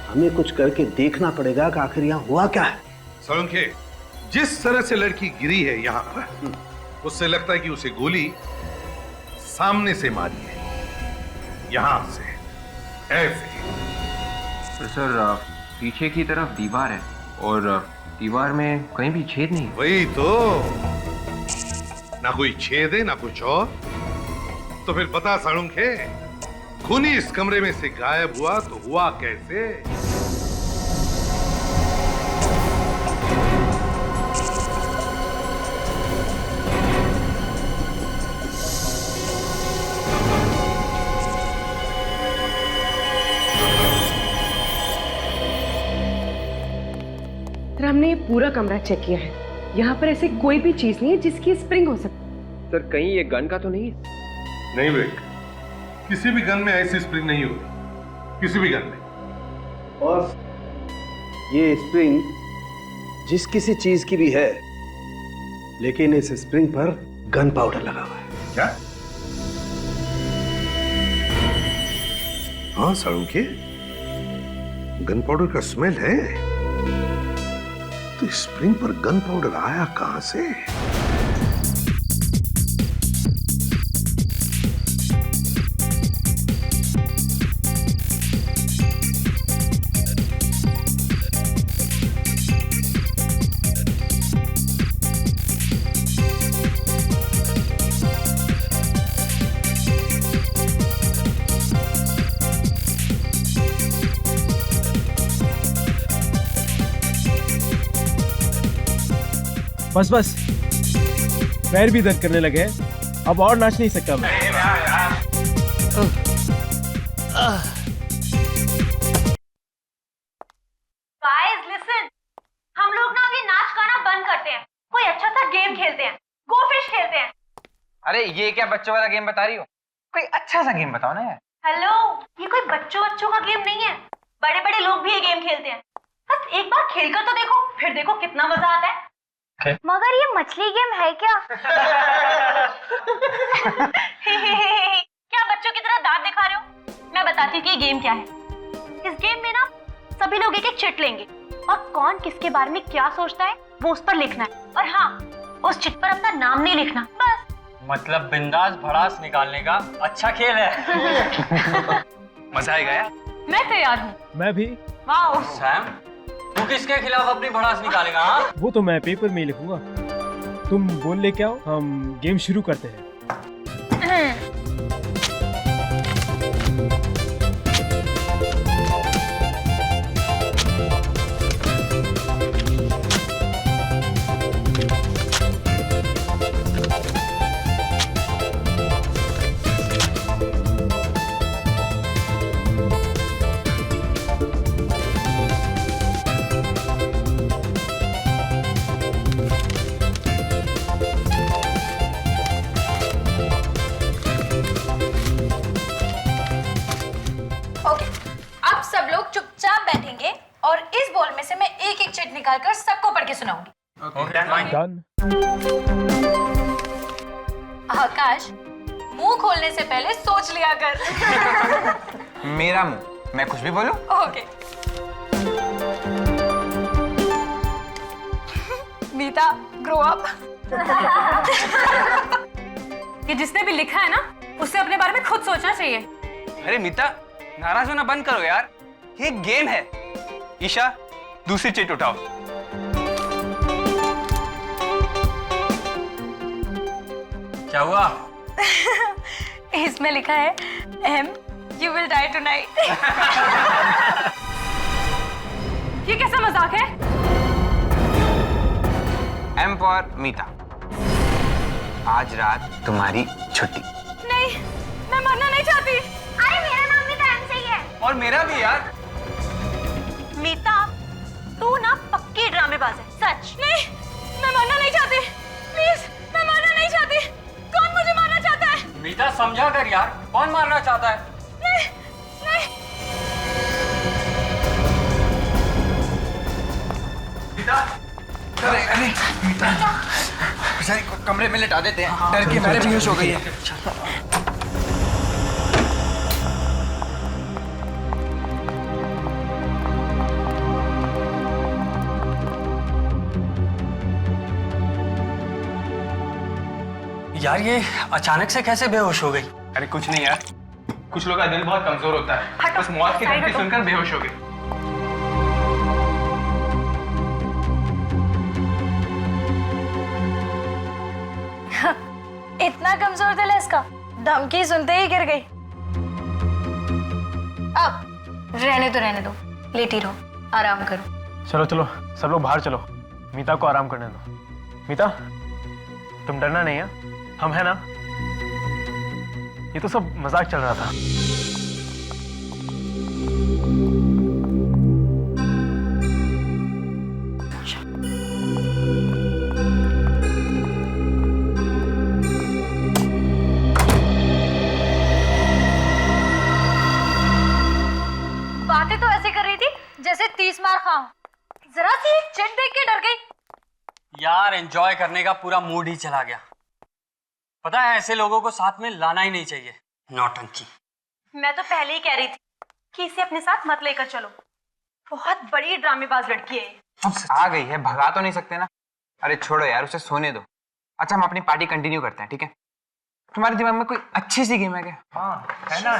हमें कुछ करके देखना पड़ेगा कि आखिर यहाँ हुआ क्या है। सोलंके, जिस तरह से लड़की गिरी है यहाँ पर, उससे लगता है कि उसे गोली सामने से मारी है, यहां से, ऐसे। तो सर पीछे की तरफ दीवार है और दीवार में कहीं भी छेद नहीं। वही तो, ना कोई छेद है ना कुछ और। तो फिर बता सालुंखे, खूनी इस कमरे में से गायब हुआ तो हुआ कैसे? हमने ये पूरा कमरा चेक किया है, यहाँ पर ऐसे कोई भी चीज नहीं है जिसकी स्प्रिंग हो सकती। सर कहीं ये गन का तो नहीं? नहीं विवेक, किसी भी गन में ऐसी स्प्रिंग नहीं होगी, किसी भी गन में। और ये स्प्रिंग जिस किसी चीज की भी है, लेकिन इस स्प्रिंग पर गन पाउडर लगा हुआ है। क्या? हाँ सालुंखे, गन पाउडर का स्मेल है। तो स्प्रिंग पर गन पाउडर आया कहां से? बस बस, पैर भी दर्द करने लगे, अब और नाच नहीं सकता मैं। Guys, listen, हम लोग ना अभी नाच गाना बंद करते हैं, कोई अच्छा सा गेम खेलते हैं, गो फिश खेलते हैं। अरे ये क्या बच्चों वाला गेम बता रही हो? कोई अच्छा सा गेम बताओ ना यार। हेलो, ये कोई बच्चों का गेम नहीं है, बड़े बड़े लोग भी ये गेम खेलते हैं। बस एक बार खेलकर तो देखो, फिर देखो कितना मजा आता है। मगर ये मछली गेम है क्या? क्या बच्चों की तरह दांत दिखा रहे हो? मैं बताती हूँ कि ये गेम क्या है। इस गेम में ना सभी लोग एक एक चिट लेंगे और कौन किसके बारे में क्या सोचता है वो उस पर लिखना है। और हाँ, उस चिट पर अपना नाम नहीं लिखना, बस। मतलब बिंदास भड़ास निकालने का अच्छा खेल है। मजा आएगा यार। मैं तैयार हूँ। मैं भी। वाओ सैम, तू किसके खिलाफ अपनी भड़ास निकालेगा? हाँ, वो तो मैं पेपर में ही लिखूंगा, तुम बोल लेके आओ, हम गेम शुरू करते हैं। निकालकर सबको पढ़ के सुनाऊंगी। डन। आकाश, मुंह खोलने से पहले सोच लिया कर। मेरा मुंह, मैं कुछ भी बोलूं? ओके। मीता, ग्रो अप। ये जिसने भी लिखा है ना, उससे अपने बारे में खुद सोचना चाहिए। अरे मीता, नाराज होना बंद करो यार, ये गेम है। ईशा, दूसरी चिट उठाओ। क्या हुआ? इसमें लिखा है M, you will die tonight. ये कैसा मजाक है? एम फॉर मीता, आज रात तुम्हारी छुट्टी। नहीं, मैं मरना नहीं चाहती। अरे मेरा नाम भी तो एम से ही है। और मेरा भी यार। मीता, तू ना पक्की ड्रामेबाज है, सच। नहीं, मैं मरना नहीं चाहती। प्लीज, मैं मरना नहीं चाहती। कौन मुझे मारना चाहता है? मीता समझा कर यार, कौन मारना चाहता है? नहीं, नहीं। मीता, अरे अरे मीता, बेचारी को कमरे में लेटा देते हैं, डर के मारे बेहोश हो गई है। यार ये अचानक से कैसे बेहोश हो गई? अरे कुछ नहीं यार, कुछ लोगों का दिल बहुत कमजोर होता है, हटो, बस मौत की साइड धमकी हटो। सुनकर बेहोश हो गई। इतना कमजोर दिल है इसका, धमकी सुनते ही गिर गई। अब रहने दो, लेटी रहो, आराम करो। चलो चलो सब लोग बाहर चलो, मीता को आराम करने दो। मीता तुम डरना नहीं है, हम है ना। ये तो सब मजाक चल रहा था। बातें तो ऐसे कर रही थी जैसे 30 मार खाऊं। जरा सी एक चिट देख के डर गई। यार एंजॉय करने का पूरा मूड ही चला गया। पता है ऐसे लोगों को साथ में लाना ही नहीं चाहिए। नौटंकी। मैं तो पहले ही कह रही थी कि इसे अपने साथ मत लेकर चलो, बहुत बड़ी ड्रामेबाज लड़की है। आ गई है, भगा तो नहीं सकते ना। अरे छोड़ो यार, उसे सोने दो। अच्छा हम अपनी पार्टी कंटिन्यू करते हैं, ठीक है? तुम्हारे दिमाग में कोई अच्छी सी गेम है क्या? हाँ है ना।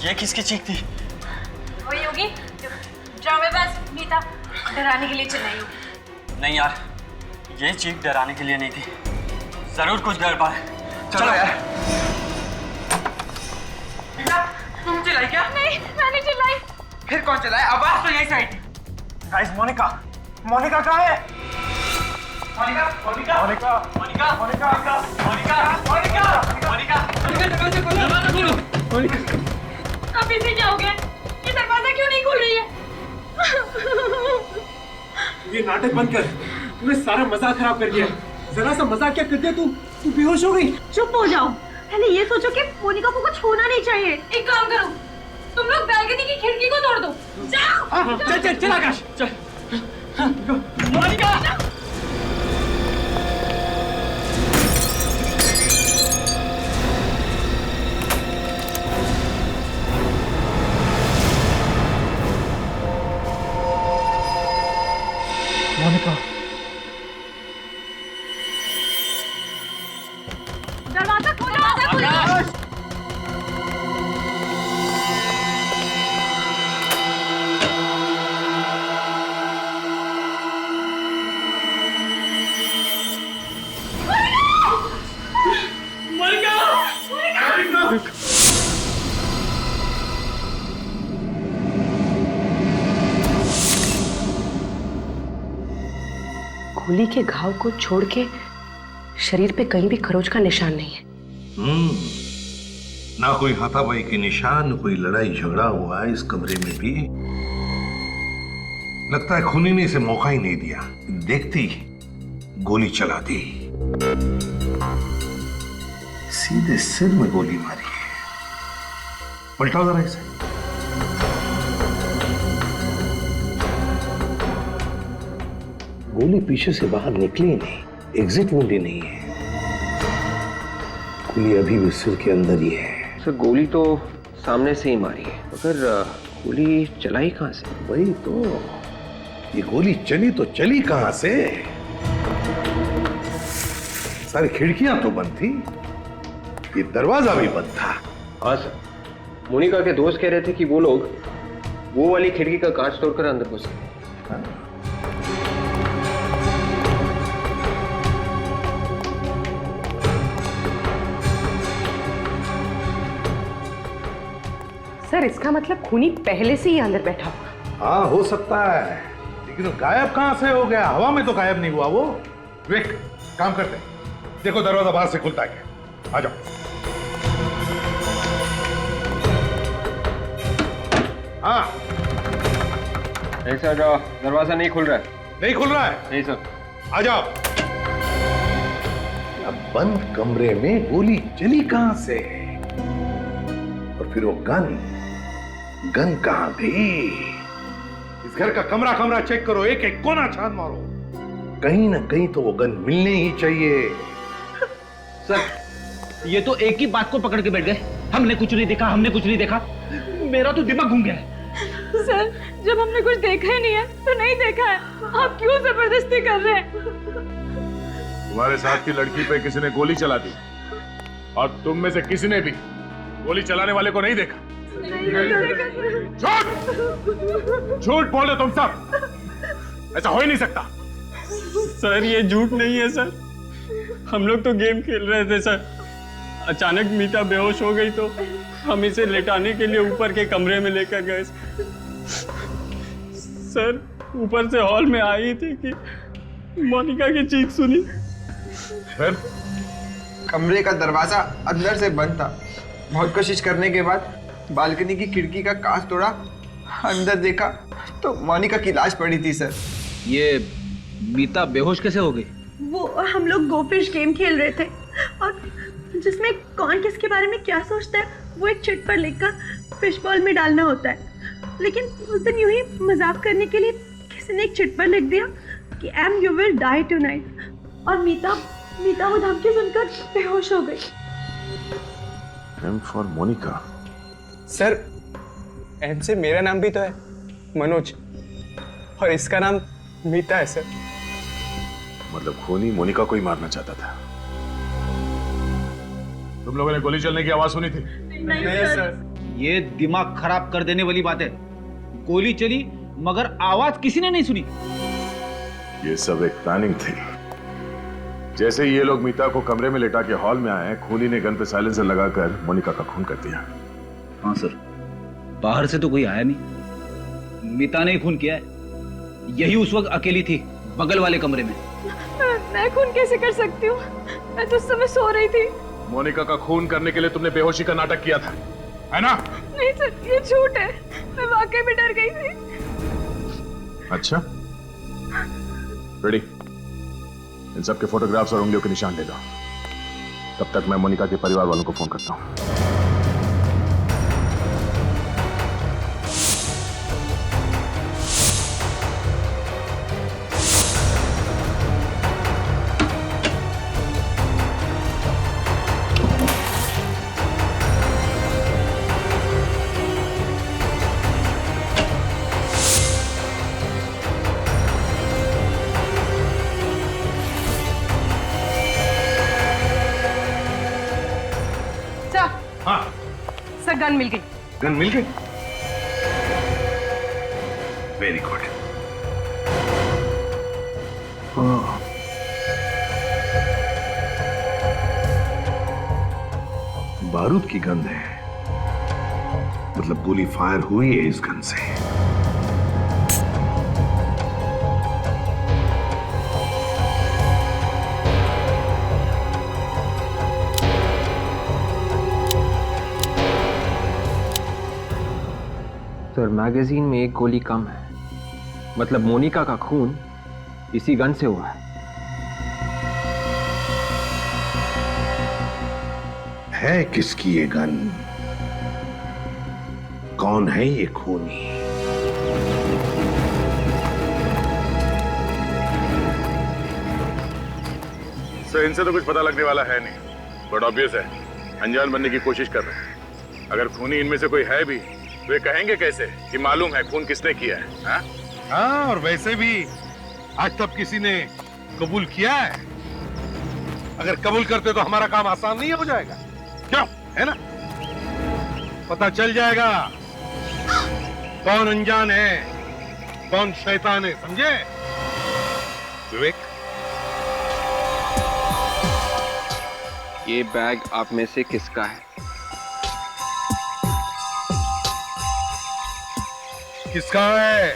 ये किसकी चीख थी? वही होगी ड्रामेबाज मीता डराने के लिए चिल्लाई होगी। नहीं यार, ये चीख डराने के लिए नहीं थी। जरूर कुछ गड़बड़ है। चलो यार। तुम चिल्लाई क्या? नहीं, मैंने चिल्लाई। फिर कौन चलाए? आवाज तो यही से आई थी। गाइस मोनिका, मोनिका कहाँ है? मोनिका, मोनिका, मोनिका, मोनिका, मोनिका, मोनिका, मोनिका, मोनिका, दरवाजा खोलो। मोनिका। अब इसे क्या हो गया? ये दरवाजा क्यों नहीं खुल रही है? ये नाटक बंद कर, तूने सारा मजाक खराब कर दिया। जरा सा मजाक क्या करते तू बेहोश हो गई। चुप हो जाओ। पहले ये सोचो कि मोनिका को कुछ होना नहीं चाहिए। एक काम करो, तुम लोग बैल्कनी की खिड़की को तोड़ दो। जाओ। चल चल चल आकाश चल। मोनिका! मोनिका। दरवाजा खोलो। दरवाजा खोलो। आकाश! गोली के घाव को छोड़ के शरीर पे कहीं भी खरोच का निशान नहीं है। ना कोई हाथापाई के निशान, न कोई लड़ाई झगड़ा हुआ है इस कमरे में भी। लगता है खूनी ने इसे मौका ही नहीं दिया, देखती ही गोली चला दी। सीधे सिर में गोली मारी है। पलटाओ जरा इसे। गोली पीछे से बाहर निकली नहीं, एग्जिट वुंड ही नहीं है। गोली अभी भी सिर के अंदर ही है। सर गोली तो सामने से ही मारी है, मगर गोली चलाई कहां से? वही तो, ये गोली चली तो चली कहां से? सारी खिड़कियां तो बंद थी, ये दरवाजा भी बंद था। हाँ सर, मोनिका के दोस्त कह रहे थे कि वो लोग वो वाली खिड़की का कांच तोड़कर अंदर घुस गए। सर इसका मतलब खूनी पहले से ही अंदर बैठा हुआ। हाँ हो सकता है, लेकिन वो गायब कहां से हो गया? हवा में तो गायब नहीं हुआ वो। विक, काम करते हैं, देखो दरवाजा बाहर से खुलता है क्या। आ जाओ। हाँ नहीं सर, दरवाजा नहीं खुल रहा है। नहीं खुल रहा है? नहीं सर। आ जाओ। अब बंद कमरे में गोली चली कहां से? और फिर वो गन कहां थी? इस घर का कमरा कमरा चेक करो, एक एक कोना छान मारो, कहीं ना कहीं तो वो गन मिलने ही चाहिए। सर ये तो एक ही बात को पकड़ के बैठ गए, हमने कुछ नहीं देखा, हमने कुछ नहीं देखा। मेरा तो दिमाग घूम गया है। सर जब हमने कुछ देखा ही नहीं है तो नहीं देखा है, आप क्यों जबरदस्ती कर रहे हैं? तुम्हारे साथ की लड़की पे किसी ने गोली चला दी और तुम में से किसी ने भी गोली चलाने वाले को नहीं देखा। झूठ झूठ बोल रहे तुम सब, ऐसा हो ही नहीं सकता। सर ये झूठ नहीं है सर, हम लोग तो गेम खेल रहे थे सर। अचानक मीता बेहोश हो गई तो हम इसे लेटाने के लिए ऊपर के कमरे में लेकर गए। सर ऊपर से हॉल में आई थी कि मोनिका की चीख सुनी। फिर कमरे का दरवाजा अंदर से बंद था। बहुत कोशिश करने के बाद बालकनी की खिड़की का कांच तोड़ा, अंदर देखा तो मोनिका की लाश पड़ी थी सर। ये मीता बेहोश कैसे हो गई? वो हम लोग गो फिश गेम खेल रहे थे और जिसमें कौन किसके बारे में क्या सोचता है वो एक चिट पर लिखकर फिश बॉल में डालना होता है। लेकिन उस दिन यूं ही मजाक करने के लिए किसी ने एक चिट पर लिख दिया कि M you will die tonight और मीता वो धमकी सुनकर बेहोश हो गई। M for Monica. Sir M से मेरा नाम भी तो है, मनोज, और इसका नाम मीता है सर। मतलब खूनी मोनिका को ही मारना चाहता था। तुम लोगों ने गोली चलने की आवाज सुनी थी? नहीं सर। ये दिमाग खराब कर देने वाली बात है। गोली चली मगर आवाज किसी ने नहीं सुनी। ये सब एक प्लानिंग थी। जैसे ही ये लोग मीता को कमरे में लेटा के हॉल में आए, खूनी ने गन पे साइलेंसर लगाकर मोनिका का खून कर दिया। हाँ सर, बाहर से तो कोई आया नहीं, मीता ने ही खून किया है। यही उस वक्त अकेली थी बगल वाले कमरे में। मैं खून कैसे कर सकती हूँ? मैं तो उस समय सो रही थी। मोनिका का खून करने के लिए तुमने बेहोशी का नाटक किया था, है ना? नहीं सर, ये झूठ है। मैं वाकई में डर गई थी। अच्छा, रेडी। इन सब के फोटोग्राफ्स और उंगलियों के निशान ले लो। तब तक मैं मोनिका के परिवार वालों को फोन करता हूं। सर गन मिल गई। गन मिल गई? Very good. बारूद की गन है, मतलब गोली फायर हुई है इस गन से। सर मैगजीन में एक गोली कम है, मतलब मोनिका का खून इसी गन से हुआ है किसकी ये गन? कौन है ये खूनी? सर इनसे तो कुछ पता लगने वाला है नहीं, बट ऑब्वियस है अनजान बनने की कोशिश कर रहे हैं। अगर खूनी इनमें से कोई है भी तो वे कहेंगे कैसे कि मालूम है खून किसने किया है? हाँ, और वैसे भी आज तक किसी ने कबूल किया है। अगर कबूल करते तो हमारा काम आसान नहीं हो जाएगा, क्यों? है ना? पता चल जाएगा कौन अनजान है, कौन शैतान है, समझे? विवेक, ये बैग आप में से किसका है? किसका है?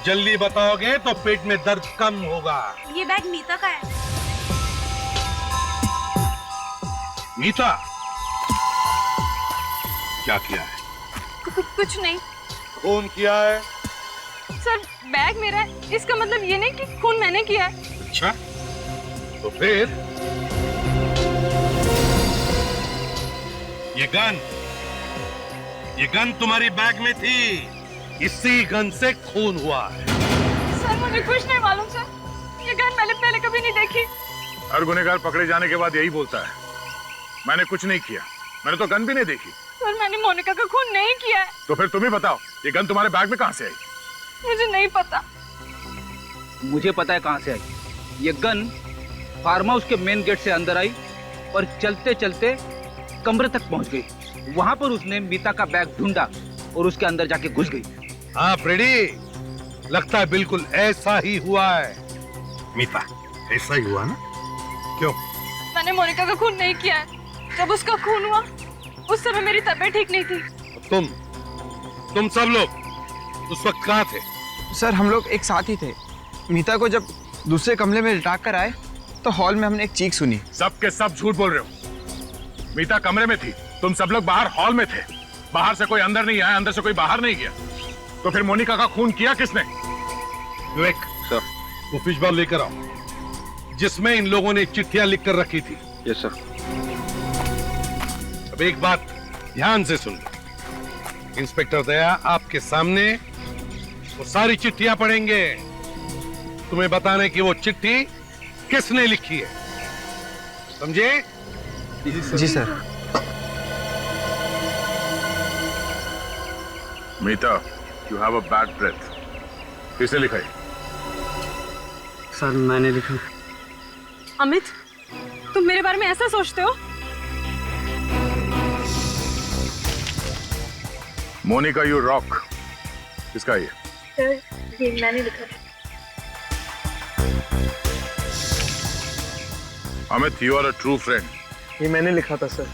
जल्दी बताओगे तो पेट में दर्द कम होगा। ये बैग मीता का है। मीता क्या किया है? कुछ नहीं खून किया है। सर, बैग मेरा है, इसका मतलब ये नहीं कि खून मैंने किया है। अच्छा, तो फिर ये गन तुम्हारी बैग में थी, इसी गन से खून हुआ है। सर मुझे कुछ नहीं मालूम सर, ये गन मैंने पहले कभी नहीं देखी। हर गुनहगार पकड़े जाने के बाद यही बोलता है, मैंने कुछ नहीं किया, मैंने तो गन भी नहीं देखी। सर मैंने मोनिका का खून नहीं किया है। तो फिर तुम ही बताओ, ये गन तुम्हारे बैग में कहां से आई? मुझे नहीं पता। मुझे पता है कहां से आई। ये गन फार्म हाउस के मेन गेट से अंदर आई और चलते चलते कमरे तक पहुंच गई। वहां पर उसने मीता का बैग ढूंढा और उसके अंदर जाके घुस गई। हाँ फ्रेडी, लगता है बिल्कुल ऐसा ही हुआ है। मीता, ऐसा ही हुआ ना? क्यों? मैंने मोनिका का खून नहीं किया है। जब उसका खून हुआ उस समय मेरी तबीयत ठीक नहीं थी। तुम सब लोग उस वक्त कहाँ थे? सर हम लोग एक साथ ही थे। मीता को जब दूसरे कमरे में लिटा कर आए तो हॉल में हमने एक चीख सुनी। सब के सब झूठ बोल रहे हो। मीता कमरे में थी, तुम सब लोग बाहर हॉल में थे। बाहर से कोई अंदर नहीं आया, अंदर से कोई बाहर नहीं गया। तो फिर मोनिका का खून किया किसने? विवेक सर, वो फिश बॉल लेकर आओ जिसमें इन लोगों ने चिट्ठियां लिख कर रखी थी। Yes sir. अब एक बात ध्यान से सुन लो। इंस्पेक्टर दया आपके सामने वो सारी चिट्ठियां पढ़ेंगे। तुम्हें बताने की वो चिट्ठी किसने लिखी है, समझे? जी sir. Meeta, you have a bad breath. किसने लिखा है? सर मैंने लिखा। अमित, तुम मेरे बारे में ऐसा सोचते हो? Monica you rock. किसका ये? सर ये मैंने लिखा। Amit, you are a true friend. ये मैंने लिखा था sir.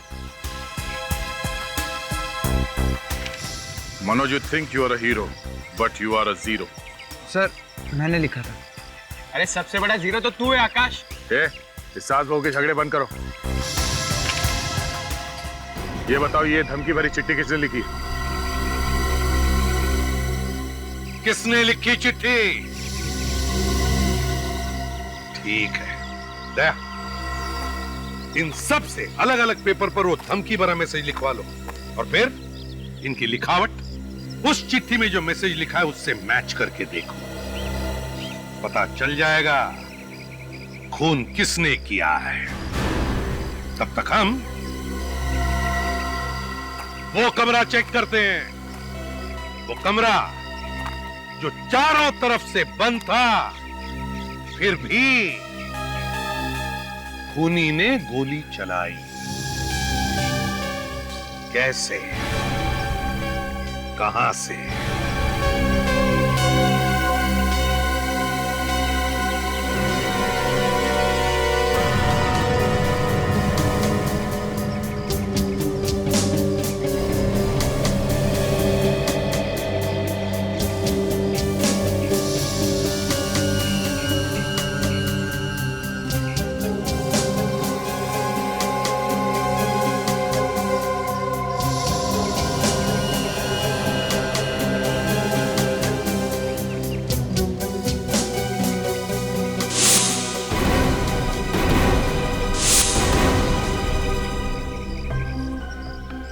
Manoj, you think you are a hero, but you are a zero. Sir मैंने लिखा था। अरे सबसे बड़ा जीरो तो तू है आकाश। इस सास बहू के झगड़े बंद करो। ये बताओ, ये धमकी भरी चिट्ठी किसने लिखी? किसने लिखी चिट्ठी? ठीक है दया, इन सब से अलग अलग पेपर पर वो धमकी भरा मैसेज लिखवा लो और फिर इनकी लिखावट उस चिट्ठी में जो मैसेज लिखा है उससे मैच करके देखो। पता चल जाएगा खून किसने किया है। तब तक हम वो कमरा चेक करते हैं, वो कमरा जो चारों तरफ से बंद था, फिर भी खूनी ने गोली चलाई। कैसे, कहां से?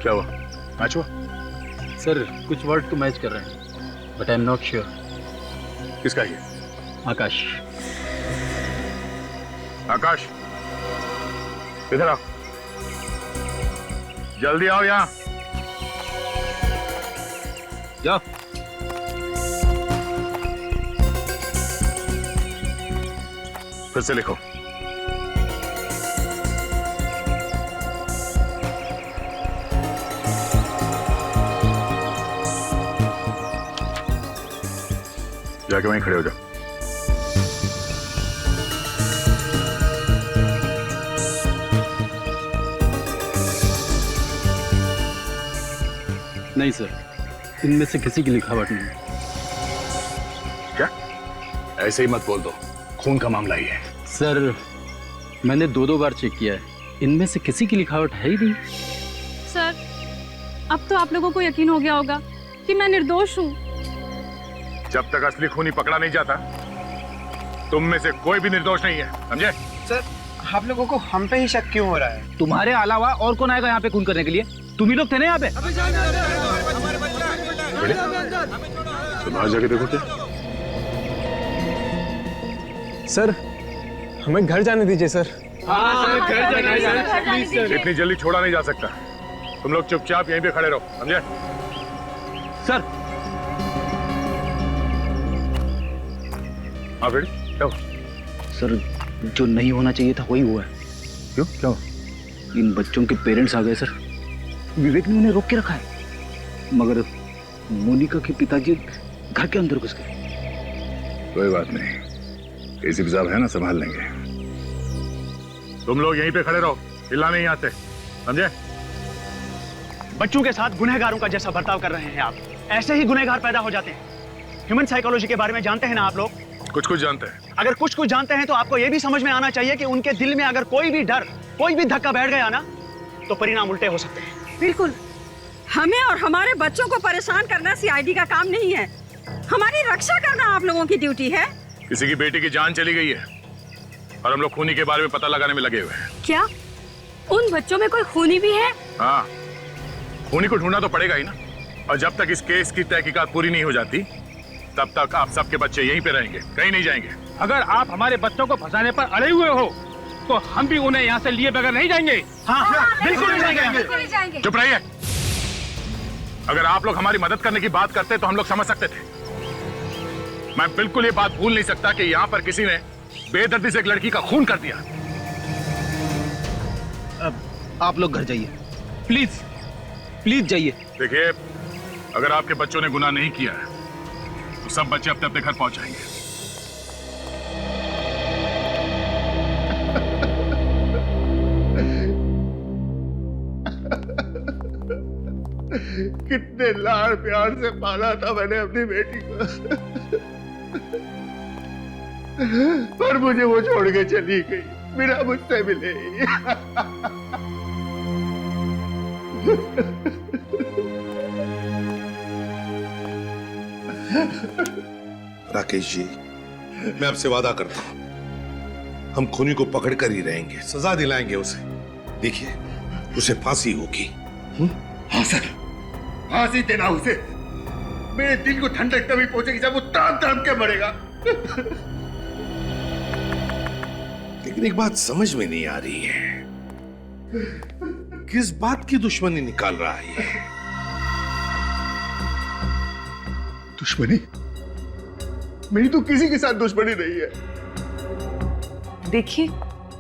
क्या हुआ? मैच हुआ? सर कुछ वर्ड तो मैच कर रहे हैं, but I am not sure. किसका ये? आकाश। आकाश, इधर आओ, जल्दी आओ यहां। जाओ। फिर से लिखो। जाके वहीं खड़े हो जाओ। नहीं सर, इनमें से किसी की लिखावट नहीं। क्या? ऐसे ही मत बोल दो, खून का मामला ही है। सर मैंने दो बार चेक किया है, इनमें से किसी की लिखावट है ही नहीं। सर अब तो आप लोगों को यकीन हो गया होगा कि मैं निर्दोष हूँ। जब तक असली खूनी पकड़ा नहीं जाता, तुम में से कोई भी निर्दोष नहीं है, समझे? सर आप लोगों को हम पे ही शक क्यों हो रहा है? तुम्हारे अलावा और कौन आएगा यहाँ पे खून करने के लिए? तुम ही लोग थे ना यहाँ पे। तो बाहर जाके देखो क्या। सर हमें घर जाने दीजिए सर। इतनी जल्दी छोड़ा नहीं जा सकता। तुम लोग चुपचाप यहीं पे खड़े रहो, समझे? सर हाँ बेटी, सर जो नहीं होना चाहिए था वही हुआ है। क्यों? क्या? इन बच्चों के पेरेंट्स आ गए सर। विवेक ने उन्हें रोक के रखा है, मगर मोनिका के पिताजी घर के अंदर घुस गए। कोई बात नहीं, एसीपी साहब है ना, संभाल लेंगे। तुम लोग यहीं पे खड़े रहो, हिलना नहीं यहाँ से, समझे? बच्चों के साथ गुनहगारों का जैसा बर्ताव कर रहे हैं आप, ऐसे ही गुनहगार पैदा हो जाते हैं। ह्यूमन साइकोलॉजी के बारे में जानते हैं ना आप लोग? कुछ कुछ जानते हैं। अगर कुछ कुछ जानते हैं तो आपको यह भी समझ में आना चाहिए कि उनके दिल में अगर कोई भी डर, कोई भी धक्का बैठ गया ना, तो परिणाम उल्टे हो सकते हैं। बिल्कुल, हमें और हमारे बच्चों को परेशान करना सीआईडी का काम नहीं है। हमारी रक्षा करना आप लोगों की ड्यूटी है। किसी की बेटी की जान चली गई है और हम लोग खूनी के बारे में पता लगाने में लगे हुए हैं। क्या उन बच्चों में कोई खूनी भी है? हाँ, खूनी को ढूंढना तो पड़ेगा ही ना। और जब तक इस केस की तहकीकात पूरी नहीं हो जाती, तब तक आप सबके बच्चे यहीं पे रहेंगे, कहीं नहीं जाएंगे। अगर आप हमारे बच्चों को फंसाने पर अड़े हुए हो तो हम भी उन्हें यहाँ से लिए बगैर नहीं जाएंगे। हाँ, बिल्कुल नहीं जाएंगे। चुप रहिए। अगर आप लोग हमारी मदद करने की बात करते तो हम लोग समझ सकते थे। मैं बिल्कुल ये बात भूल नहीं सकता कि यहाँ पर किसी ने बेदर्दी से एक लड़की का खून कर दिया। अब आप लोग घर जाइए, प्लीज प्लीज जाइए। देखिए, अगर आपके बच्चों ने गुनाह नहीं किया है तो सब बच्चे अपने अपने घर पहुंच जाएंगे। कितने लाड़ प्यार से पाला था मैंने अपनी बेटी को, पर मुझे वो छोड़ के चली गई, बिना मुझसे मिले। राकेश जी, मैं आपसे वादा करता हूं, हम खूनी को पकड़ कर ही रहेंगे, सजा दिलाएंगे उसे। देखिए, उसे फांसी होगी। हाँ सर, फांसी देना उसे। मेरे दिल को ठंडक तभी पहुंचेगी जब वो तान तान के मरेगा। लेकिन एक बात समझ में नहीं आ रही है, किस बात की दुश्मनी निकाल रहा है ये? दुश्मनी? मेरी तो किसी के साथ दुश्मनी नहीं है। देखिए,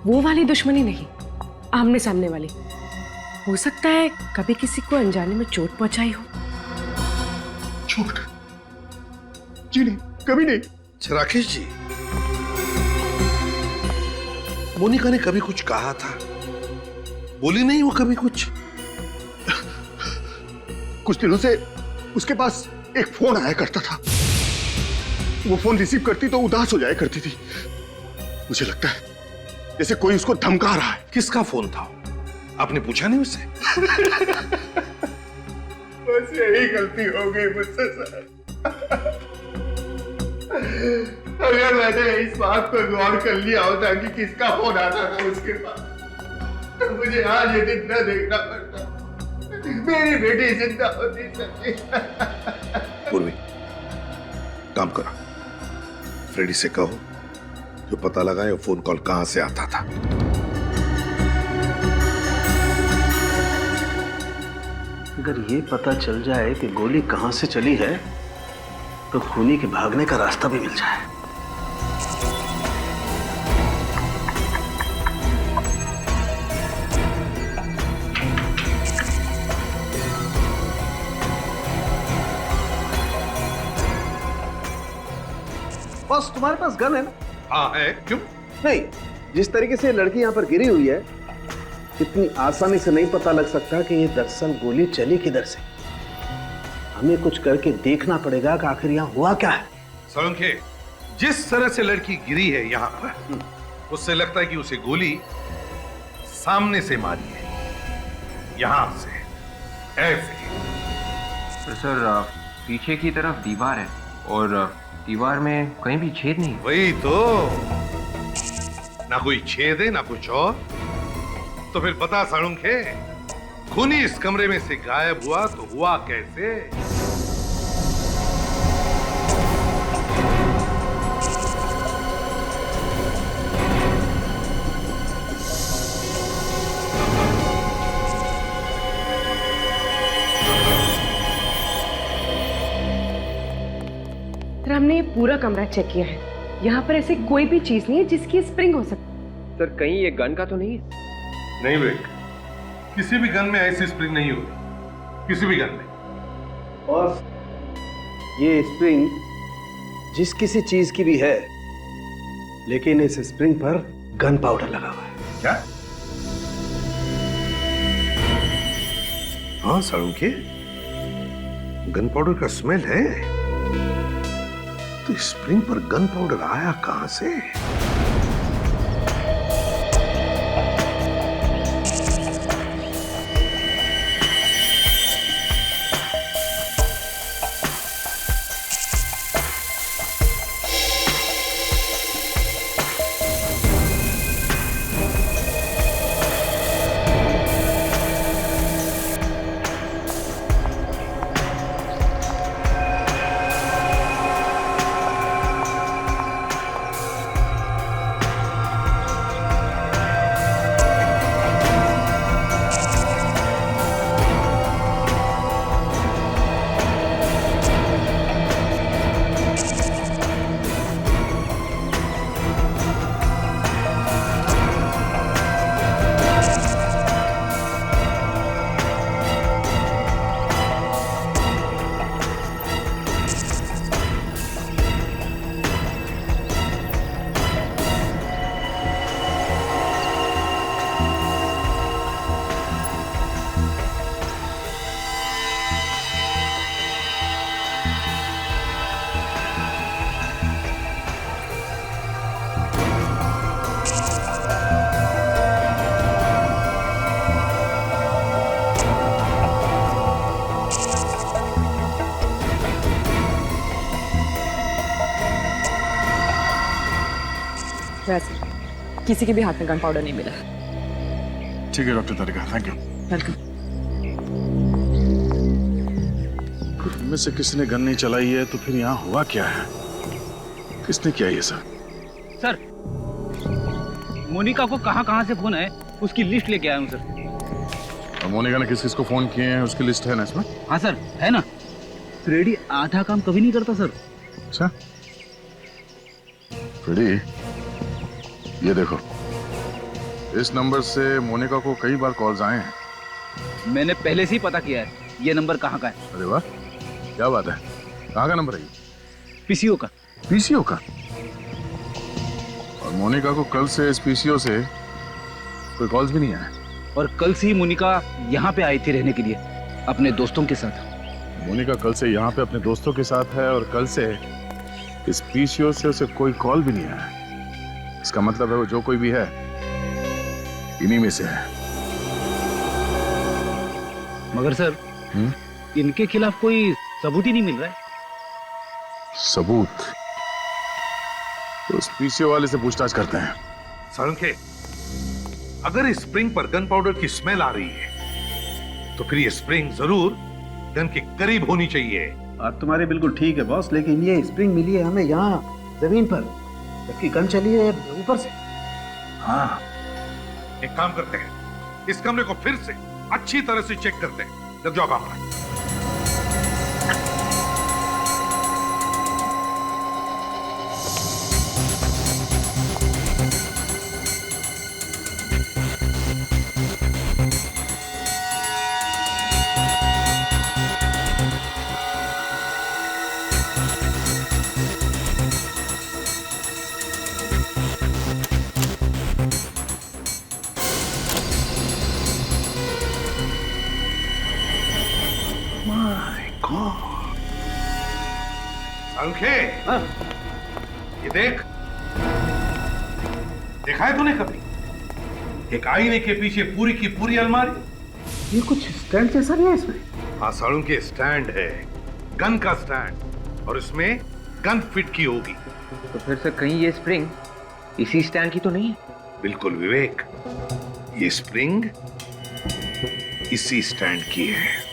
वो वाली दुश्मनी नहीं, आमने सामने वाली। हो सकता है कभी किसी को अनजाने में चोट पहुंचाई हो। चोट? जी नहीं, कभी नहीं। राकेश जी, मोनिका ने कभी कुछ कहा था? बोली नहीं वो कभी कुछ? कुछ दिनों से उसके पास एक फोन आया करता था। वो फोन रिसीव करती तो उदास हो जाया करती थी। मुझे लगता है जैसे कोई उसको धमका रहा है। किसका फोन था? आपने पूछा नहीं उससे? बस यही गलती हो गई मुझसे सर। अगर मैंने इस बात पर गौर कर लिया होता कि किसका फोन आता था उसके पास, तो मुझे आज ये दिन न देखना पड़ता। मेरी बेटी जिंदा होती सर। पूर्वी, काम करो, फ्रेडी से कहो जो पता लगाए वो फोन कॉल कहां से आता था। अगर ये पता चल जाए कि गोली कहां से चली है तो खूनी के भागने का रास्ता भी मिल जाए। बस तुम्हारे पास गन है ना? हाँ है। क्यों नहीं, जिस तरीके से लड़की यहाँ पर गिरी हुई है, इतनी आसानी से नहीं पता लग सकता कि ये दरअसल गोली चली किधर से। हमें कुछ करके देखना पड़ेगा कि आखिर यहाँ हुआ क्या है। सोलंके, जिस तरह से लड़की गिरी है यहाँ पर, उससे लगता है कि उसे गोली सामने से मारी है, यहां से, ऐसे। तो सर, पीछे की तरफ दीवार है और दीवार में कहीं भी छेद नहीं। वही तो, ना कोई छेद है ना कुछ और। तो फिर बता साळुंखे, खूनी इस कमरे में से गायब हुआ तो हुआ कैसे? हमने ये पूरा कमरा चेक किया है। यहाँ पर ऐसे कोई भी चीज नहीं है जिसकी स्प्रिंग हो सकती। सर कहीं ये गन का तो नहीं है? नहीं विवेक, किसी भी गन में ऐसी स्प्रिंग नहीं होगी, किसी भी गन में। और ये स्प्रिंग जिस किसी चीज की भी है, लेकिन इस स्प्रिंग पर गन पाउडर लगा हुआ है। क्या? हाँ साळुंखे, गन पाउडर का स्मेल है। तो स्प्रिंग पर गन पाउडर आया कहां से? वैसे किसी के भी हाथ में गन पाउडर नहीं मिला। ठीक है doctor Tarika, thank you. Welcome. इनमें से किसी ने गन नहीं चलाई है तो फिर यहाँ हुआ क्या है? किसने किया ये सब? सर मोनिका को कहाँ से फोन है उसकी लिस्ट लेके आया हूँ सर। और मोनिका ने किस किस को फोन किए हैं उसकी लिस्ट है ना इसमें? हाँ सर है ना। फ्रेडी आधा काम कभी नहीं करता सर। अच्छा फ्रेडी, ये देखो, इस नंबर से मोनिका को कई बार कॉल्स आए हैं। मैंने पहले से ही पता किया है ये नंबर कहाँ का है। अरे वाह, क्या बात है। कहाँ का नंबर है ये? पीसीओ का। पीसीओ का? और मोनिका को कल से इस पीसीओ से कोई कॉल्स भी नहीं आए। और कल से ही मोनिका यहाँ पे आई थी रहने के लिए अपने दोस्तों के साथ। मोनिका कल से यहाँ पे अपने दोस्तों के साथ है और कल से इस पीसीओ से उसे कोई कॉल भी नहीं आया। इसका मतलब है वो जो कोई भी है इन्हीं में से है। मगर सर इनके खिलाफ कोई सबूत ही नहीं मिल रहा है। सबूत? तो उस पीसीओ वाले से पूछताछ करते हैं। साळुंखे, अगर इस स्प्रिंग पर गन पाउडर की स्मेल आ रही है तो फिर ये स्प्रिंग जरूर गन के करीब होनी चाहिए। बात तुम्हारी बिल्कुल ठीक है बॉस, लेकिन ये स्प्रिंग मिली है हमें यहाँ जमीन पर, जबकि गन चली है ऊपर से। हाँ, एक काम करते हैं, इस कमरे को फिर से अच्छी तरह से चेक करते हैं। लग जाओ काम पर। साळुंखे, ये देख, देखा है तूने कभी एक आईने के पीछे पूरी की पूरी अलमारी? ये कुछ स्टैंड जैसा नहीं है इसमें? हाँ साळुंखे, स्टैंड है, गन का स्टैंड, और इसमें गन फिट की होगी। तो फिर से कहीं ये स्प्रिंग इसी स्टैंड की तो नहीं है? बिल्कुल विवेक, ये स्प्रिंग इसी स्टैंड की है।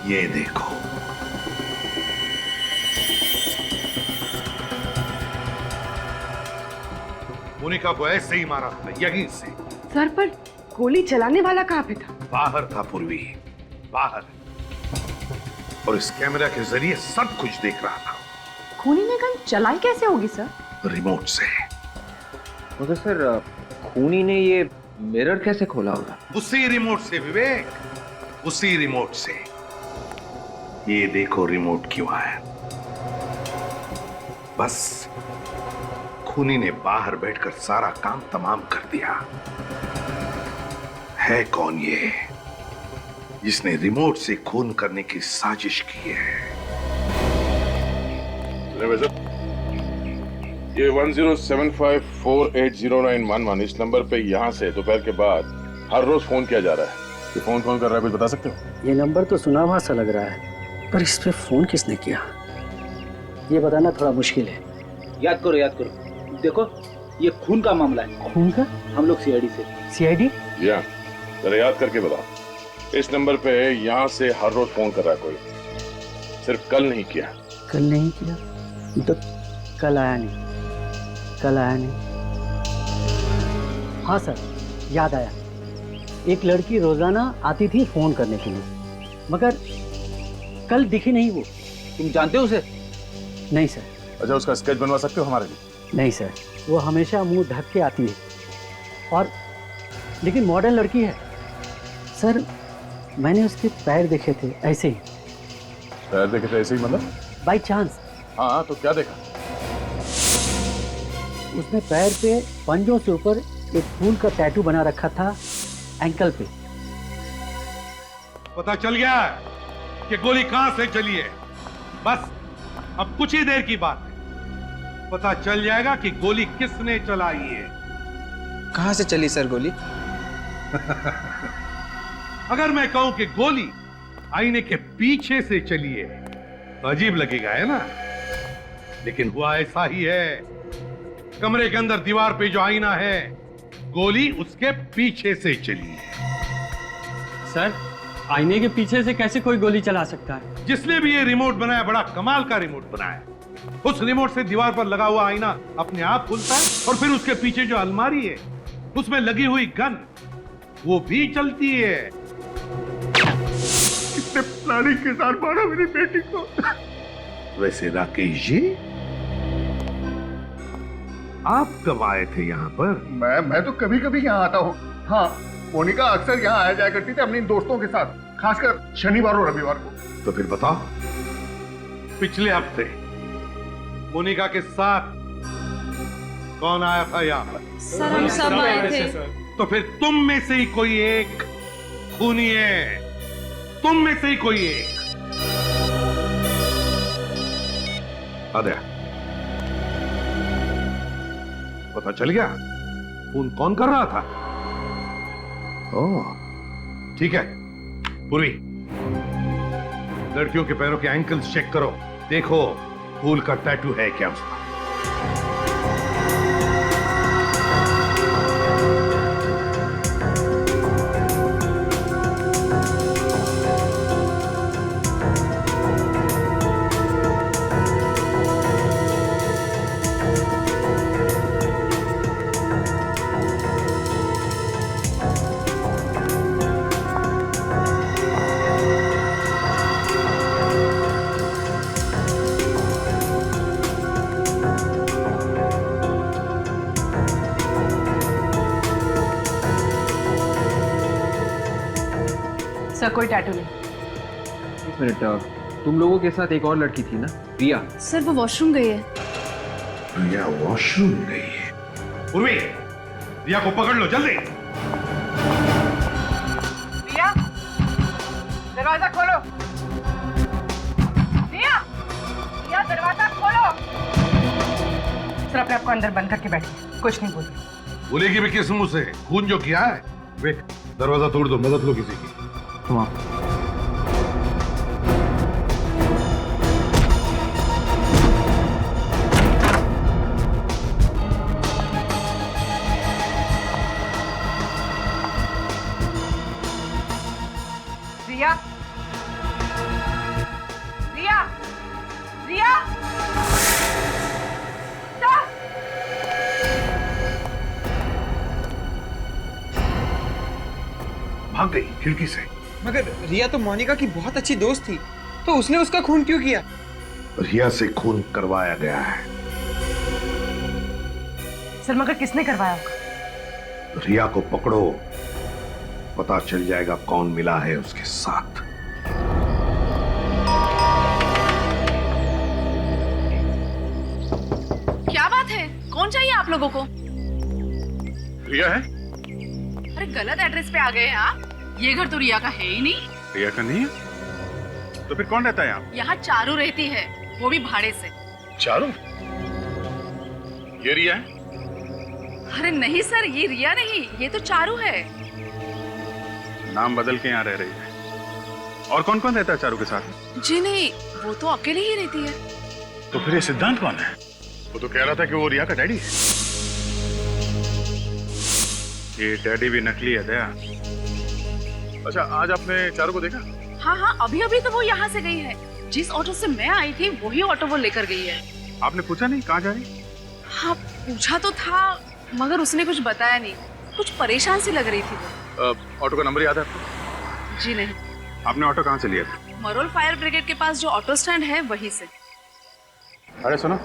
ये देखो, मोनिका को ऐसे ही मारा था, यहीं से। सर पर गोली चलाने वाला कहाँ पे था? बाहर था पूर्वी, बाहर। और इस कैमरा के जरिए सब कुछ देख रहा था। खूनी ने गन चलाई कैसे होगी सर? रिमोट से। मगर सर खूनी ने ये मिरर कैसे खोला होगा? उसी रिमोट से विवेक, उसी रिमोट से। ये देखो रिमोट क्यों आया। बस खूनी ने बाहर बैठकर सारा काम तमाम कर दिया। है कौन ये जिसने रिमोट से खून करने की साजिश की है? ये 1075480991 इस नंबर पे यहाँ से दोपहर के बाद हर रोज फोन किया जा रहा है। ये फोन कौन कर रहा है, कुछ बता सकते हो? ये नंबर तो सुना हुआ सा लग रहा है, पर इस पे फोन किसने किया ये बताना थोड़ा मुश्किल है। याद करो, याद करो। देखो ये खून का मामला है। खून का? हम लोग सीआईडी से। सीआईडी? या जरा याद करके बताओ। इस नंबर पे यहाँ से हर रोज फोन कर रहा है कोई, सिर्फ कल नहीं किया। कल नहीं किया तो कल आया नहीं, कल आया नहीं। हाँ सर, याद आया। एक लड़की रोजाना आती थी फोन करने के लिए, मगर कल दिखी नहीं वो। तुम जानते हो उसे? नहीं सर। अच्छा, उसका स्केच बनवा सकते हो हमारे लिए? नहीं सर, वो हमेशा मुंह ढक के आती है, और लेकिन मॉडर्न लड़की है सर। मैंने उसके पैर देखे थे ऐसे ही। पैर देखे थे ऐसे ही मतलब? By chance. हाँ, तो क्या देखा? उसने पैर पे पंजों से ऊपर एक फूल का टैटू बना रखा था एंकल पे। पता चल गया कि गोली कहां से चली है। बस अब कुछ ही देर की बात है, पता चल जाएगा कि गोली किसने चलाई है। कहां से चली सर गोली? अगर मैं कहूं कि गोली आईने के पीछे से चली है तो अजीब लगेगा, है ना? लेकिन हुआ ऐसा ही है। कमरे के अंदर दीवार पे जो आईना है, गोली उसके पीछे से चली है। सर आईने के पीछे से कैसे कोई गोली चला सकता है? जिसने भी ये रिमोट बनाया, बड़ा कमाल का रिमोट बनाया। उस रिमोट से दीवार पर लगा हुआ आईना अपने आप खुलता है, और फिर उसके पीछे जो अलमारी है उसमें लगी हुई गन वो भी चलती है। कितने प्लानिंग के साथ मारा मेरी बेटी को। वैसे राकेश जी, आप कब आए थे यहाँ पर? मैं तो कभी कभी यहाँ आता हूँ। हाँ, मोनिका अक्सर यहाँ आया जाया करती थी अपने दोस्तों के साथ, खासकर शनिवार और रविवार को। तो फिर बताओ, पिछले हफ्ते मोनिका के साथ कौन आया था यहाँ पर? सर हम सब आए थे। तो फिर तुम में से ही कोई एक खूनी है, तुम में से ही कोई एक। आद्या, पता चल गया फोन कौन कर रहा था? ओह, ठीक है। पूर्वी, लड़कियों के पैरों के एंकल्स चेक करो, देखो फूल का टैटू है क्या उसका। सर कोई टैटू नहीं। एक मिनट, तुम लोगों के साथ एक और लड़की थी ना, रिया? सर वो वॉशरूम गई है। रिया वॉशरूम गई है? पूर्वी, रिया को पकड़ लो जल्दी। रिया, दरवाजा खोलो। रिया, रिया दरवाजा खोलो। सर अपने आप को अंदर बंद करके बैठिए, कुछ नहीं बोलिए। बोलेगी भी किस मुंह से? खून जो किया है। वे दरवाजा तोड़ दो, मदद लो किसी की। तुम आओ। रिया, रिया, रिया, भाग गई खिड़की से। मगर रिया तो मोनिका की बहुत अच्छी दोस्त थी, तो उसने उसका खून क्यों किया? रिया से खून करवाया गया है। सर मगर किसने करवाया होगा? रिया को पकड़ो, पता चल जाएगा कौन मिला है उसके साथ। क्या बात है? कौन चाहिए आप लोगों को? रिया है? अरे गलत एड्रेस पे आ गए हैं आप। ये घर तो रिया का है ही नहीं। रिया का नहीं है? तो फिर कौन रहता है यहाँ? यहाँ चारू रहती है, वो भी भाड़े से। चारू? ये रिया है? अरे नहीं सर, ये रिया नहीं, ये तो चारू है। नाम बदल के यहाँ रह रही है। और कौन कौन रहता है चारू के साथ? जी नहीं, वो तो अकेले ही रहती है। तो फिर ये सिद्धांत कौन है? वो तो कह रहा था कि वो रिया का डैडी है। ये डैडी भी नकली है दया। अच्छा, आज आपने चारू को देखा? हाँ हाँ, अभी अभी तो वो यहाँ से गई है। जिस ऑटो से मैं आई थी वही ऑटो वो लेकर गई है। आपने पूछा नहीं कहाँ जा रही? हाँ पूछा तो था, मगर उसने कुछ बताया नहीं। कुछ परेशान सी लग रही थी वो। ऑटो का नंबर याद है आपको? जी नहीं। आपने ऑटो कहाँ से लिया था? मरोल फायर ब्रिगेड के पास जो ऑटो स्टैंड है वहीं से। अरे सुनो,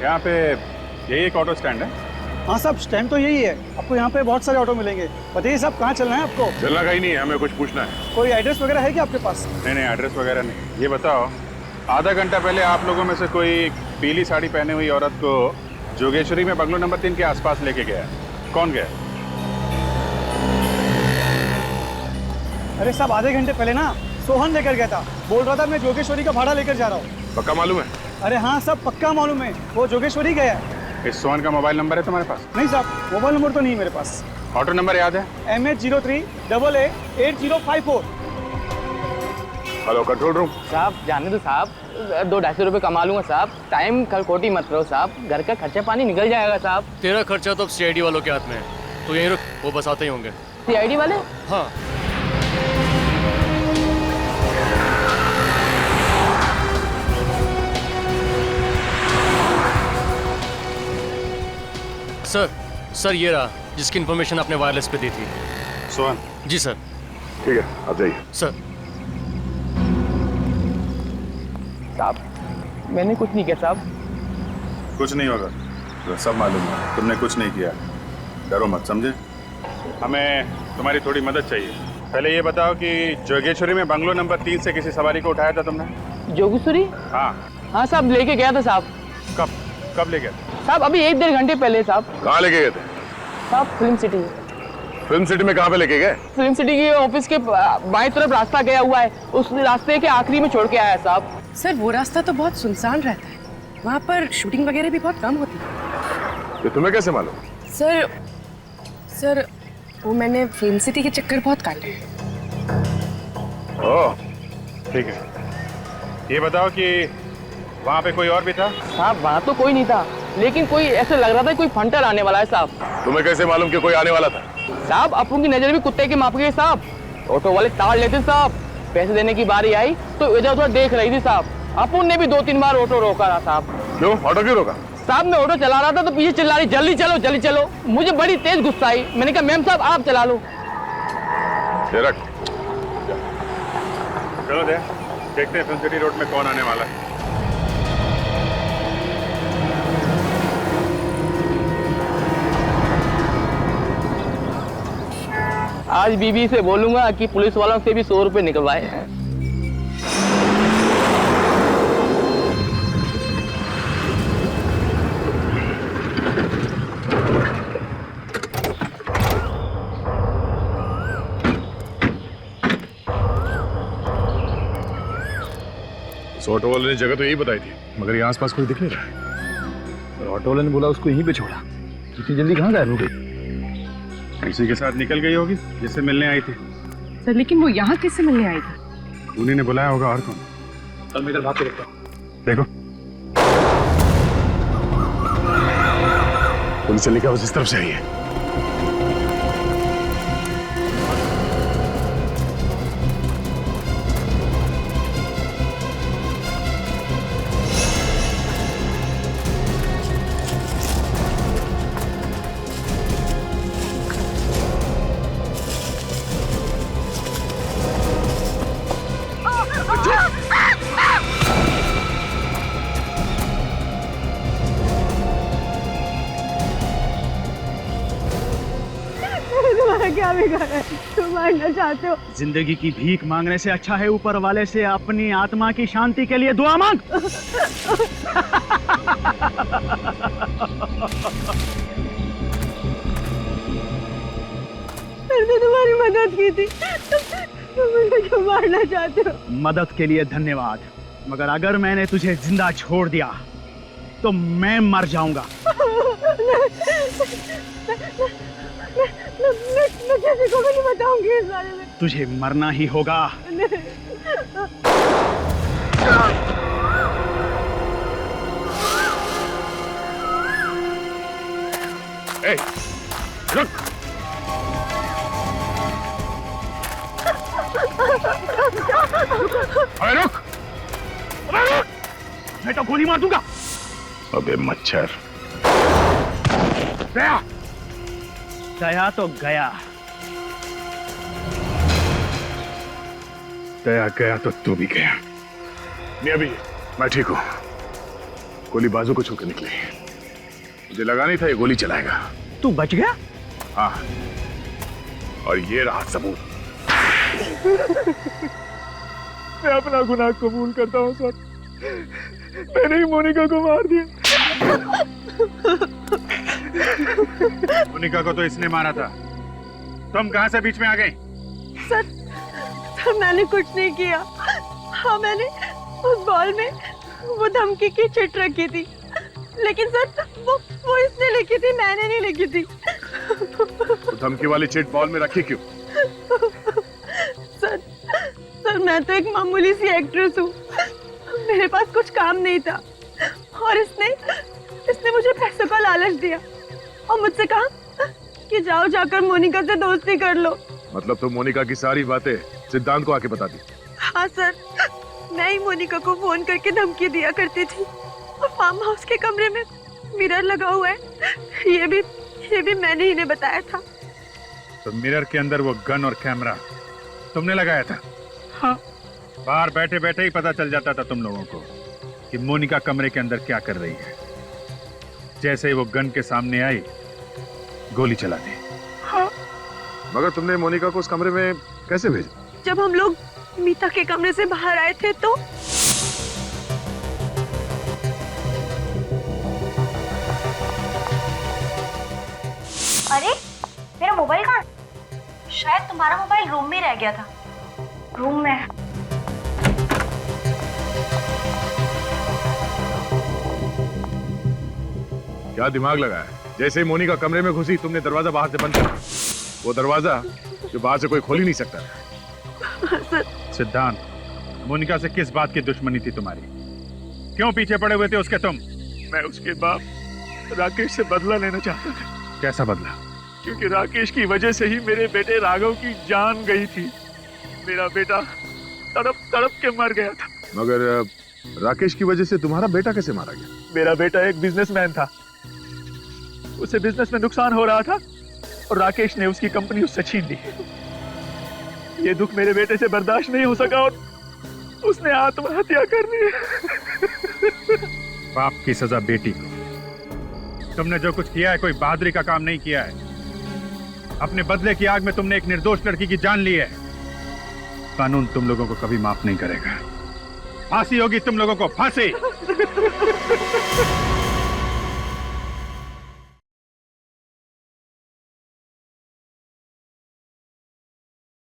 यहाँ पे यही एक ऑटो स्टैंड है? हाँ साहब, स्टैंड तो यही है। आपको यहाँ पे बहुत सारे ऑटो मिलेंगे। बताइए साहब, कहाँ चलना है आपको? चलना कहीं नहीं है, हमें कुछ पूछना है। कोई एड्रेस वगैरह है क्या आपके पास? नहीं नहीं, एड्रेस वगैरह नहीं। ये बताओ, आधा घंटा पहले आप लोगों में से कोई पीली साड़ी पहने हुई औरत को जोगेश्वरी में बंगलो नंबर 3 के आसपास लेके गया, कौन गया? अरे साहब, आधे घंटे पहले ना सोहन लेकर गया था। बोल रहा था मैं जोगेश्वरी का भाड़ा लेकर जा रहा हूँ। पक्का मालूम है? अरे हाँ साहब, पक्का मालूम है, वो जोगेश्वरी गया है। इस सोहन का मोबाइल नंबर है तुम्हारे पास? नहीं साहब, मोबाइल नंबर तो नहीं मेरे पास। ऑटो नंबर याद है? MH03AA8054। Hello, control room. साहब जाने दो साहब, 200-250 रुपये कमा लूंगा साहब। टाइम कल खोटी मत करो साहब, घर का खर्चा पानी निकल जाएगा साहब। तेरा खर्चा तो अब CID वालों के हाथ में है, तो यहीं रुक, वो बस आते ही होंगे। CID वाले? हाँ। सर ये रहा जिसकी इन्फॉर्मेशन आपने वायरलेस पे दी थी। सोहन? जी सर। ठीक है, आप जाइए। सर। साहब मैंने कुछ नहीं किया साहब। कुछ नहीं होगा, सब मालूम है, तुमने कुछ नहीं किया। डरो मत, समझे? हमें तुम्हारी थोड़ी मदद चाहिए। पहले ये बताओ कि जोगेश्वरी में बंगलो नंबर 3 से किसी सवारी को उठाया था तुमने? जोगेश्वरी? हाँ साहब लेके गया था साहब। कब ले गया? साहब अभी 1-1.5 घंटे पहले साहब। कहाँ लेके गए थे? साहब फिल्म सिटी। फिल्म सिटी में कहाँ पे लेके गए? फिल्म सिटी के ऑफिस के बाएं तरफ रास्ता गया हुआ है, उस रास्ते के आखिरी में छोड़ के आया साहब। सर वो रास्ता तो बहुत सुनसान रहता है, वहाँ पर शूटिंग वगैरह भी बहुत कम होती है। ये तुम्हें कैसे मालूम? सर वो मैंने फिल्म सिटी के चक्कर बहुत काटे हैं। ओह ठीक है, ये बताओ कि वहाँ पे कोई और भी था? साहब वहाँ तो कोई नहीं था, लेकिन कोई ऐसे लग रहा था कोई फंटर आने वाला है साहब। तुम्हें कैसे मालूम कि कोई आने वाला था? साहब अपन की नजर भी कुत्ते के माप के साहब। ऑटो वाले ताड़ लेते साहब, पैसे देने की बारी आई तो इधर उधर देख रही थी साहब। अपन ने भी 2-3 बार ऑटो रोका था साहब। क्यों? ऑटो क्यों रोका? साहब मैं ऑटो चला रहा था तो पीछे चिल्ला रही जल्दी चलो जल्दी चलो। मुझे बड़ी तेज गुस्सा आई, मैंने कहा मैम साहब आप चला लो। चलो देखते हैं फिल्म सिटी रोड में कौन आने वाला है। आज बीबी से बोलूंगा कि पुलिस वालों से भी 100 रुपए निकलवाए। ऑटो वाले ने जगह तो यही बताई थी, मगर यहाँ आसपास कोई दिख नहीं रहा। ऑटो वाले ने बोला उसको यहीं पे छोड़ा। इतनी जल्दी कहाँ गायब हो गई? उसी के साथ निकल गई होगी जिससे मिलने आई थी। सर लेकिन वो यहाँ किससे मिलने आई थी? उन्हीं ने बुलाया होगा, और कौन? चल मैं इधर भाग के देखता हूँ। देखो पुलिस चली क्या उस तरफ से आई है। गुनहगार है, तुम मारना चाहते हो। जिंदगी की भीख मांगने से अच्छा है ऊपर वाले से अपनी आत्मा की शांति के लिए दुआ मांग। मैंने तुम्हारी मदद की थी, तुम मुझे क्यों मारना चाहते हो? मदद के लिए धन्यवाद, मगर अगर मैंने तुझे जिंदा छोड़ दिया तो मैं मर जाऊंगा। मैं किसी को भी नहीं बताऊंगी इस बारे में। तुझे मरना ही होगा। ए, रुक। अबे रुक। मैं तो गोली मार दूंगा। अबे मच्छर। गया गया तो गया। गया गया तो तू भी गया। नहीं अभी मैं ठीक हूं। गोली बाजू को छूकर निकली। मुझे लगा नहीं था ये गोली चलाएगा। तू बच गया? हाँ, और ये रहा सबूत। मैं अपना गुनाह कबूल करता हूँ सर। मैंने ही मोनिका को मार दिया। मोनिका को तो इसने मारा था। तुम कहां से बीच में आ गई? सर मैंने कुछ नहीं किया। हाँ, मैंने उस बॉल में वो धमकी की चिट रखी थी, लेकिन सर वो इसने लिखी थी, मैंने नहीं लिखी थी। तो धमकी वाली चिट बॉल में रखी क्यों? सर मैं तो एक मामूली सी एक्ट्रेस हूँ। मेरे पास कुछ काम नहीं था और इसने मुझे पैसों का लालच दिया और मुझसे कहा कि जाओ जाकर मोनिका से दोस्ती कर लो। मतलब तुम मोनिका की सारी बातें सिद्धांत को आके बता दी? हाँ सर, मैं ही मोनिका को फोन करके धमकी दिया करती थी और फार्म हाउस के कमरे में मिरर लगा हुआ है, ये भी मैंने ही ने बताया था। तो मिरर के अंदर वो गन और कैमरा तुमने लगाया था? हाँ। बाहर बैठे बैठे ही पता चल जाता था तुम लोगों को कि मोनिका कमरे के अंदर क्या कर रही है। जैसे ही वो गन के सामने आई, गोली चला दी। हाँ। मगर तुमने मोनिका को उस कमरे में कैसे भेजा? जब हम लोग मीता के कमरे से बाहर आए थे तो अरे मेरा मोबाइल कहाँ? शायद तुम्हारा मोबाइल रूम में रह गया था। रूम में। क्या दिमाग लगाया? जैसे ही मोनिका कमरे में घुसी तुमने दरवाजा बाहर से बंद किया। वो दरवाजा जो बाहर से कोई खोल ही नहीं सकता। सिद्धांत, मोनिका से किस बात की दुश्मनी थी तुम्हारी? क्यों पीछे पड़े हुए थे उसके तुम? मैं उसके बाप राकेश से बदला लेना चाहता था। कैसा बदला? क्योंकि राकेश की वजह से ही मेरे बेटे राघव की जान गई थी। मेरा बेटा तड़प तड़प के मर गया था। मगर राकेश की वजह से तुम्हारा बेटा कैसे मारा गया? मेरा बेटा एक बिजनेसमैन था, उसे बिजनेस में नुकसान हो रहा था और राकेश ने उसकी कंपनी उससे छीन ली। ये दुख मेरे बेटे से बर्दाश्त नहीं हो सका और उसने आत्महत्या कर ली। बाप की सजा बेटी को। तुमने जो कुछ किया है कोई बहादुरी का काम नहीं किया है। अपने बदले की आग में तुमने एक निर्दोष लड़की की जान ली है। कानून तुम लोगों को कभी माफ नहीं करेगा। फांसी होगी तुम लोगों को, फांसी।